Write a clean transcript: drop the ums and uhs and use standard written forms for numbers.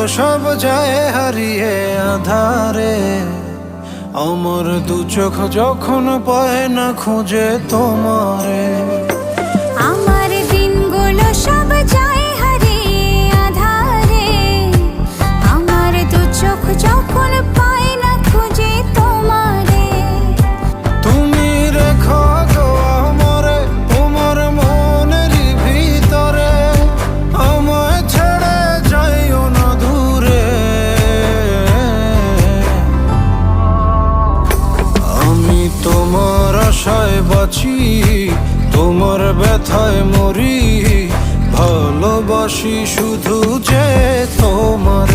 সব যায় হারিয়ে আধারে। আমার দু চোখ যখন পায় না খুঁজে তোমারে। আমার দিনগুলো সব যায় হারিয়ে আঁধারে। আমার দু চোখ যখন পায় না খুঁজে তোমারে। তুমি রেখো গো আমারে তোমার মনের ভিতরে, আমায় ছেড়ে যাইও না দূরে। আমি তোমার আশায় বাঁচি, তোমার ব্যথায় মরি, ভালোবাসি শুধু যে তোমার।